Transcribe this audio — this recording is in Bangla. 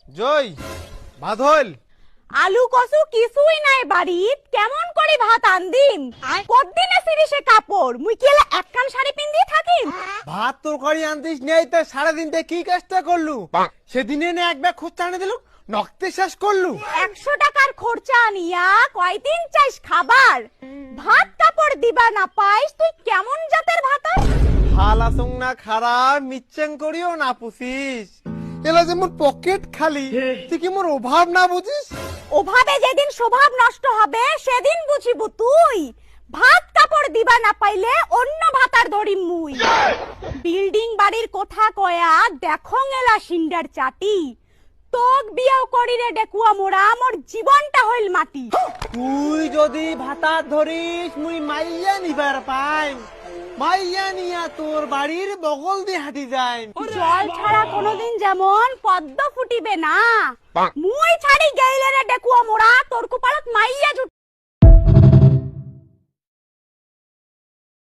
জয় বাদল আলু কসু কিছুই নাই বাড়িত কেমন করে ভাত আনদিম কতদিনে সিরিসে কাপড় মুই কি এলা একখান শাড়ি পিন্দি থাকিম ভাত তরকারি আনতিস নেই তা সারাদিনটা কি কাজটা করলু সেদিনে না এক ব্যাগ খুঁজতে আনে দিলু নক্তে শেষ করলু 100 টাকার খরচা আনিয়া কয়দিন চাইস খাবার ভাত কাপড় দিবা না পাইস তুই কেমন জাতের ভাতার হাল আসং না খারাপ মিচ্ছেং করিও না পুষিস এলা যেমন পকেট খালি তুই কি মোর অভাব না বুঝিস ওভাবে যেদিন স্বভাব নষ্ট হবে সেদিন বুঝিব তুই ভাত কাপড় দিবা না পাইলে অন্য ভাতার ধরিম মুই বিল্ডিং বাড়ির কথা কয়া দেখং এলা সিন্ডার চাটি তোক বিয়াও করিরে ডেকুয়া মোরা মোর জীবনটা হইল মাটি তুই যদি ভাতার ধরিস মুই মাইয়া নিবার পাইম মাইয়া নিয়া তোর বাড়ির বগল দিয়ে হাঁটি যাই জল ছাড়া কোনোদিন যেমন পদ্ম ফুটিবে না মুই ছাড়ি গেইলে রে ডেকুয়া মোরা তোর কুপালত মাইয়া